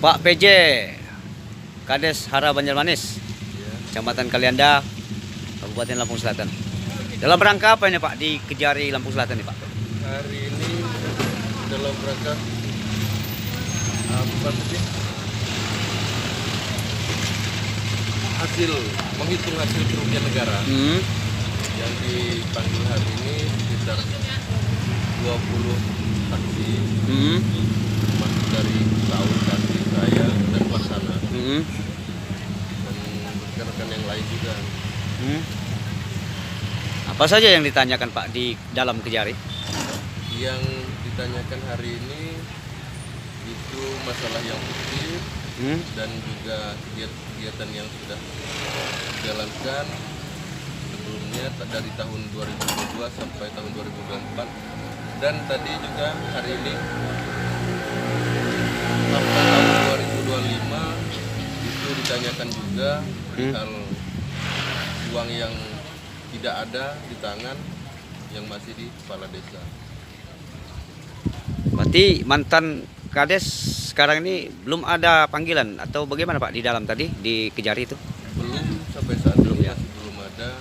Pak PJ, Kades Hara Banjarmanis, Kecamatan Kalianda, Kabupaten Lampung Selatan. Dalam rangka apa ini Pak di Kejari Lampung Selatan nih Pak? Hari ini dalam rangka apa sih? Menghitung hasil kerugian negara yang dipanggil hari ini sekitar 20 saksi, masuk dari Laut, Kasih, saya dan Pelaksana, dan rekan-rekan yang lain juga. Apa saja yang ditanyakan Pak di dalam Kejari? Yang ditanyakan hari ini itu masalah yang positif dan juga kegiatan yang sudah dijalankan sebelumnya dari tahun 2022 sampai tahun 2024, dan tadi juga hari ini sampai tahun 2025 itu ditanyakan juga perihal uang yang tidak ada di tangan yang masih di kepala desa. Berarti mantan Kades sekarang ini belum ada panggilan atau bagaimana Pak di dalam tadi di Kejari itu? Belum, sampai saat ini masih belum ada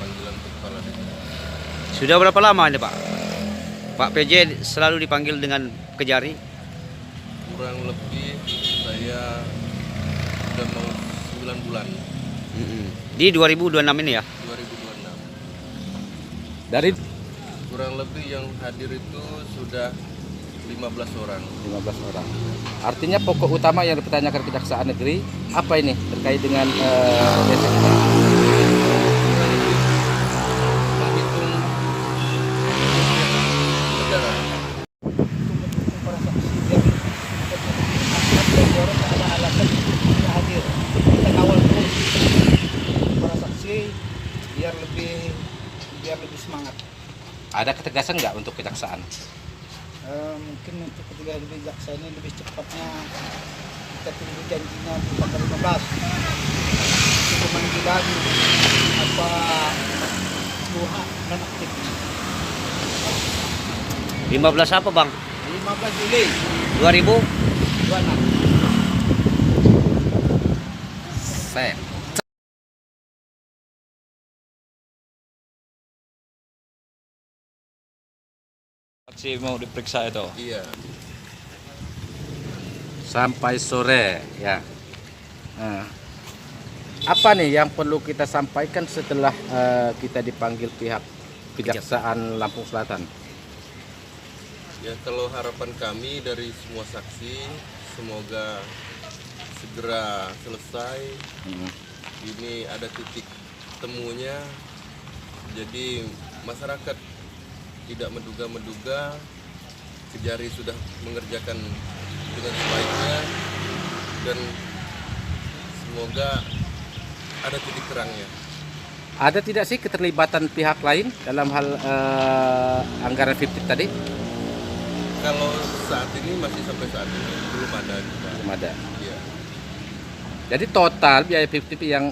panggilan untuk kepala desa. Sudah berapa lama ini Pak? Pak PJ selalu dipanggil dengan Kejari? Kurang lebih saya sudah mau 9 bulan. Di 2026 ini ya? 2026. Dari Kurang lebih yang hadir itu sudah 15 orang. 15 orang. Artinya pokok utama yang dipertanyakan Kejaksaan Negeri apa ini terkait dengan desa kita? Menghitung negara. Para saksi biar ada alasan tidak hadir. Kita kawal terus para saksi biar lebih semangat. Ada ketegasan nggak untuk kejaksaan? Mungkin untuk ketiga lebih jaksa ini lebih cepatnya kita tunggu janjinya di tanggal 15 untuk pemanggilan apa Tuhan non aktif 15 apa Bang? 15 Juli 2000? 26. Set. Saksi mau diperiksa itu. Iya. Sampai sore ya. Nah, apa nih yang perlu kita sampaikan setelah kita dipanggil pihak Kejaksaan Lampung Selatan? Ya, kalau harapan kami dari semua saksi semoga segera selesai. Ini ada titik temunya. Jadi masyarakat tidak menduga-menduga, Kejari sudah mengerjakan dengan sebaiknya, dan semoga ada titik terangnya. Ada tidak sih keterlibatan pihak lain dalam hal anggaran fiktif tadi? Kalau saat ini masih sampai saat ini belum ada. Belum ada. Iya. Jadi total biaya fiktif yang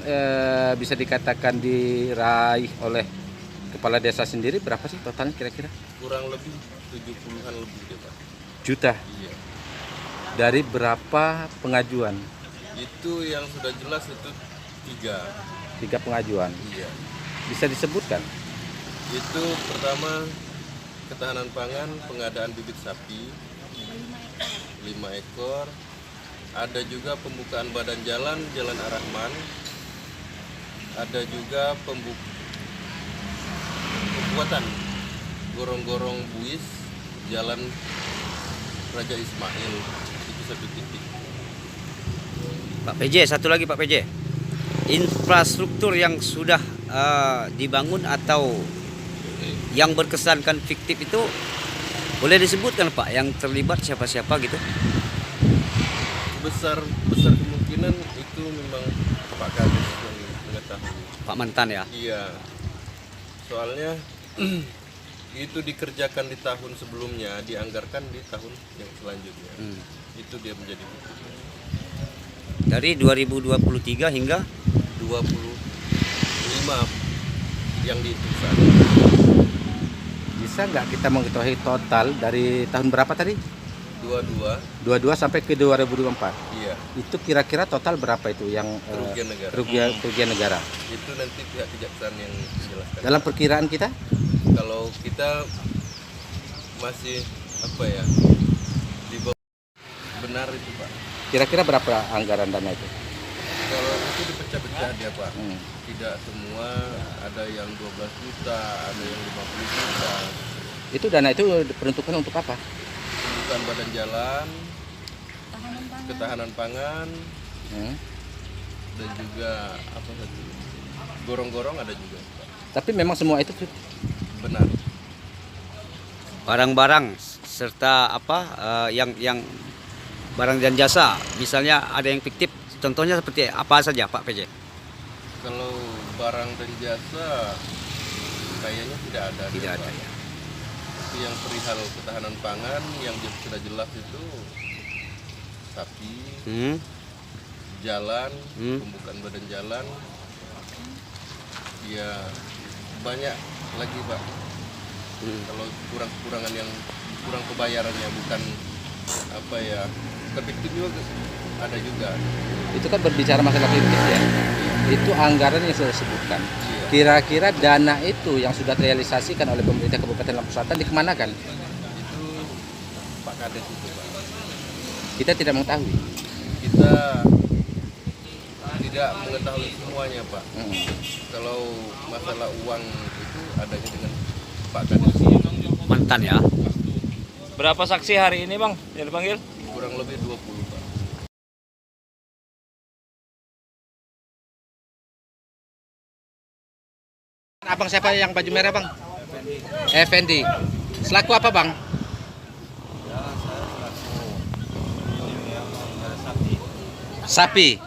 bisa dikatakan diraih oleh kepala desa sendiri berapa sih totalnya kira-kira? Kurang lebih 70-an lebih deh Pak. Juta. Iya. Dari berapa pengajuan? Itu yang sudah jelas itu 3. 3 pengajuan. Iya. Bisa disebutkan? Itu pertama ketahanan pangan, pengadaan bibit sapi 5 ekor. Ada juga pembukaan badan jalan Ar-Rahman. Ada juga pembuatan gorong-gorong buis Jalan Raja Ismail, itu 1 titik. Pak PJ, satu lagi Pak PJ. Infrastruktur yang sudah dibangun atau yang berkesankan fiktif itu boleh disebutkan Pak yang terlibat siapa-siapa gitu? Besar kemungkinan itu memang Pak Kades yang mengetahui. Pak mantan ya? Iya. Soalnya itu dikerjakan di tahun sebelumnya, dianggarkan di tahun yang selanjutnya. Itu dia menjadi bukti. Dari 2023 hingga 25 yang dihitung saat. Bisa nggak kita mengetahui total dari tahun berapa tadi? 22. 22 sampai ke 2024. Iya, Itu kira-kira total berapa itu yang kerugian negara. kerugian negara? Itu nanti pihak kejaksaan yang menjelaskan. Dalam perkiraan kita? Kalau kita masih apa ya, di bawah benar itu Pak. Kira-kira berapa anggaran dana itu? Kalau itu dipecah-pecah dia Pak. Hmm. Tidak semua, ada yang 12 juta, ada yang 50 juta. Itu dana itu diperuntukkan untuk apa? Bukan badan jalan, ketahanan pangan, Hmm. dan juga apa tadi, gorong-gorong ada juga Pak. Tapi memang semua itu Benar. Barang-barang serta apa yang barang dan jasa, misalnya ada yang fiktif, contohnya seperti apa saja Pak PJ? Kalau barang dan jasa kayaknya tidak ada. Tidak dia, ada Pak. ya. Tapi yang perihal ketahanan pangan yang sudah jelas itu sapi, Hmm. jalan, Hmm. pembukaan badan jalan, ya banyak lagi Pak. Hmm. Kalau kurang-kurangan yang kurang pembayarannya, bukan apa ya, fiktif juga ada juga. kan berbicara masalah fiktif ya. Itu anggaran yang sudah disebutkan. Iya. Kira-kira dana itu yang sudah terrealisasikan oleh pemerintah Kabupaten Lampung Selatan dikemanakan? Itu Pak Kades itu Pak. Kita tidak mengetahui. Kita tidak mengetahui semuanya Pak. Hmm. Kalau masalah uang itu adanya dengan Pak Kades, Mantan ya. Berapa saksi hari ini bang yang dipanggil? kurang lebih 20 Pak. Abang siapa yang baju merah bang? Effendi. Selaku apa bang? Sapi.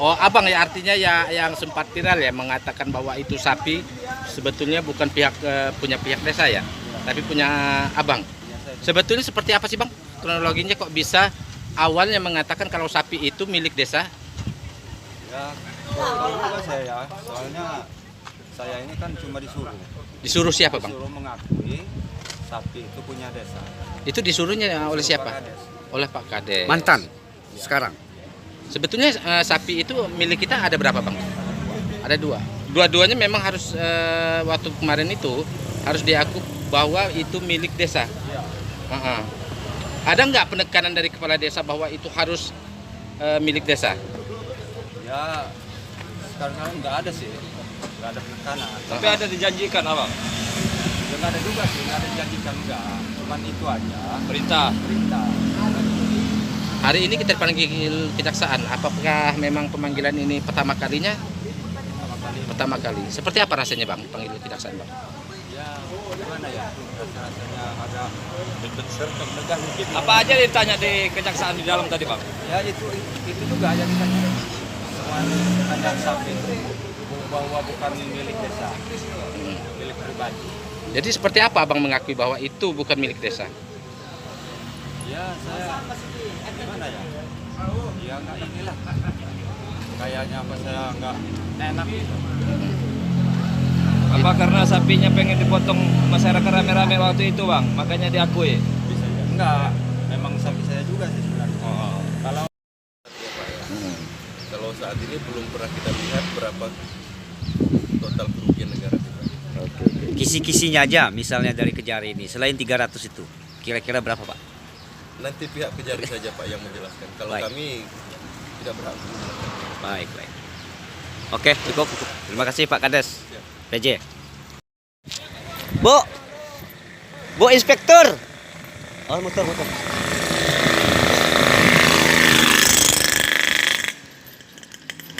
Oh abang ya, artinya ya yang sempat viral ya mengatakan bahwa itu sapi sebetulnya bukan punya pihak desa ya, tapi punya abang. Sebetulnya seperti apa sih bang kronologinya, kok bisa awalnya mengatakan kalau sapi itu milik desa? Ya, kalau juga saya, soalnya saya ini kan cuma Disuruh siapa bang? disuruh mengakui sapi itu punya desa. Itu disuruhnya oleh siapa? Pak Kades. Oleh Pak Kades. Mantan. Sekarang. Sebetulnya sapi itu milik kita ada berapa bang? Ada dua. Dua-duanya memang harus waktu kemarin itu harus diakui bahwa itu milik desa. Uh-uh. Ada nggak penekanan dari kepala desa bahwa itu harus milik desa? Ya, sekarang nggak ada sih, nggak ada penekanan. Tapi ada dijanjikan abang. Ya, nggak ada juga sih, nggak ada dijanjikan enggak. Cuman itu aja, Perintah. perintah. Hari ini kita dipanggil kejaksaan. Apakah memang pemanggilan ini pertama kalinya? Pertama kali. Seperti apa rasanya bang panggil kejaksaan bang? Ya, gimana ya, rasanya agak deg-degan mungkin. Apa aja ditanya di kejaksaan di dalam tadi bang? Ya itu juga yang ditanya. Semua tanya sapi itu bahwa bukan milik desa, milik pribadi. Jadi seperti apa abang mengakui bahwa itu bukan milik desa? Ya saya gimana ya? Ya nggak inilah. Kayaknya apa saya nggak enak gitu. Apa karena sapinya pengen dipotong masyarakat rame-rame waktu itu bang? Makanya diakui. Bisa ya? Enggak, memang sapi saya juga sih sebenarnya. Oh. Kalau Kalau saat ini belum pernah kita lihat berapa total kerugian negara kita. Kisi-kisinya aja misalnya dari Kejari ini selain 300 itu. Kira-kira berapa Pak? Nanti pihak Kejari saja Pak yang menjelaskan. Kalau Baik. kami tidak berhak menjelaskan. Baik. Oke, cukup. Terima kasih Pak Kades. PJ. Bu Inspektur. Oh, motor.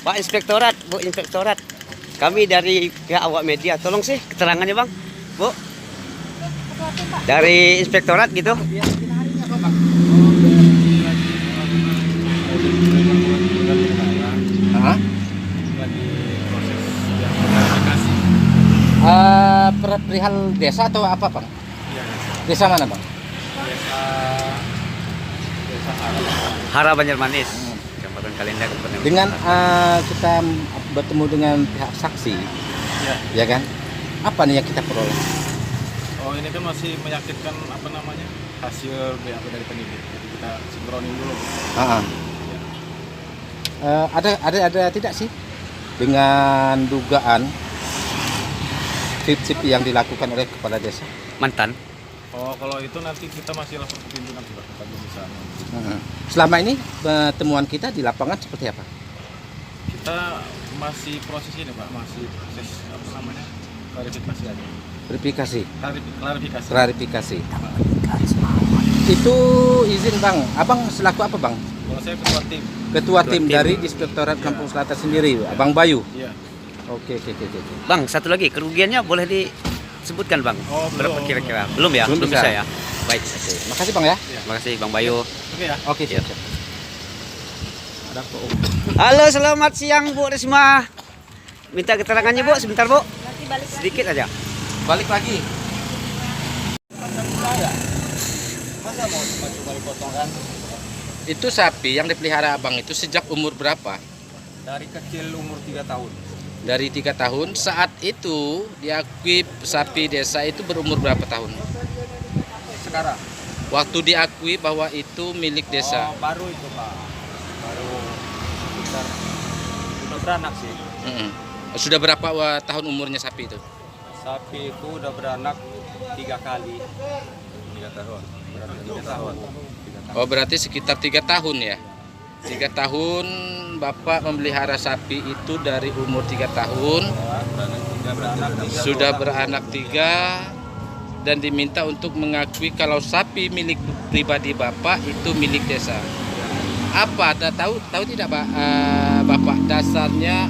Pak Inspektorat, Bu Inspektorat. Kami dari pihak awak media. Tolong sih keterangannya, Bang. Bu. Dari Inspektorat gitu. Hah? Perihal desa atau apa bang? Desa mana bang? Hara Banjarmanis. Kecamatan Kalinda, Kabupaten Dengan Lampung. kita bertemu dengan pihak saksi, ya kan? Apa nih yang kita peroleh? oh ini kan masih meyakinkan apa namanya hasil BAP dari penyidik. Jadi kita sinkronin dulu. Ah. Ada tidak sih dengan dugaan tip-tip yang dilakukan oleh kepala desa? Mantan. Oh, kalau itu nanti kita masih lapor ke pimpinan Pak, kita belum bisa. Selama ini temuan kita di lapangan seperti apa? Kita masih proses ini Pak, masih proses apa namanya? Klarifikasi aja. Verifikasi, Klarifikasi. klarifikasi. Itu izin Bang, Abang selaku apa Bang? Kalau saya ketua tim. Ketua tim tim. dari Inspektorat Kampung Selatan sendiri, Abang Bayu. Iya. Oke. Bang, satu lagi kerugiannya boleh disebutkan Bang? Oh, Berapa belum. kira-kira? Belum ya? Belum Belum bisa. bisa ya? Baik. Oke, makasih Bang ya. Terima kasih Bang Bayu. Oke ya. Oke, siap. Halo, selamat siang Bu Risma. Minta keterangannya Bu, sebentar Bu. Nanti balik lagi. Sedikit aja. Balik lagi. Masa mau cuma dipotongkan Itu sapi yang dipelihara Abang itu sejak umur berapa? dari kecil umur 3 tahun. Dari 3 tahun. Saat itu diakui sapi desa itu berumur berapa tahun? Sekarang Waktu diakui bahwa itu milik desa. Oh, baru itu Pak. Baru sekitar udah beranak sih. Mm-mm. Sudah berapa tahun umurnya sapi itu? Sapi itu udah beranak 3 kali. 3 tahun. Beranak 3 tahun. Oh berarti sekitar 3 tahun ya? 3 tahun Bapak memelihara sapi itu dari umur 3 tahun. Sudah beranak 3 dan diminta untuk mengakui kalau sapi milik pribadi Bapak itu milik desa. Apa tahu tidak Pak, Bapak dasarnya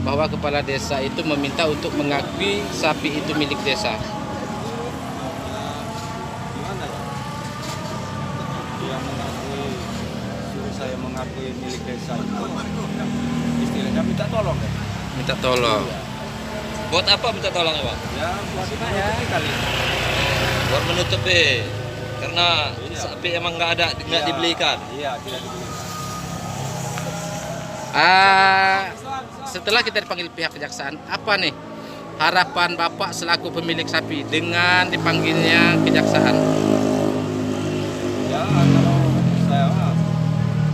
bahwa kepala desa itu meminta untuk mengakui sapi itu milik desa? Gimana ya? Dia mengakui, suruh saya mengakui milik desa itu. Istilahnya minta tolong ya. Minta tolong. Buat apa minta tolong ya Bang? Ya buat menutupi kali. Buat menutupi. Karena Iya. sapi emang nggak Iya, dibelikan. Iya, tidak dibelikan. Setelah kita dipanggil pihak kejaksaan, apa nih harapan Bapak selaku pemilik sapi dengan dipanggilnya kejaksaan? Ya kalau saya mah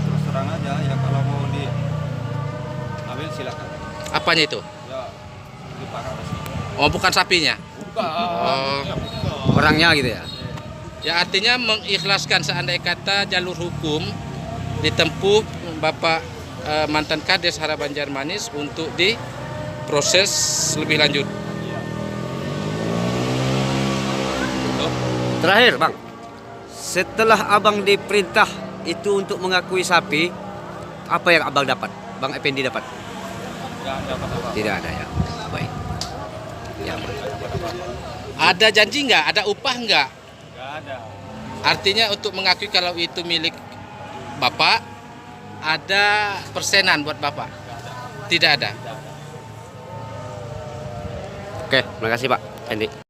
terus terang aja ya, kalau mau diambil silakan. Apanya itu? Ya di Parawes. Oh bukan sapinya? Bukan. Oh, Orangnya gitu ya. ya artinya mengikhlaskan seandainya kata jalur hukum ditempuh Bapak mantan Kades Harapan Banjarmanis untuk diproses lebih lanjut. Terakhir Bang, setelah Abang diperintah itu untuk mengakui sapi, apa yang Abang dapat? Bang Effendi dapat? Ya dapat apa? Tidak ada ya. Baik. Ya, Bang. Ada janji nggak? Ada upah nggak? Enggak ada. Artinya untuk mengakui kalau itu milik Bapak, ada persenan buat Bapak? Tidak ada. Oke, terima kasih Pak Effendi.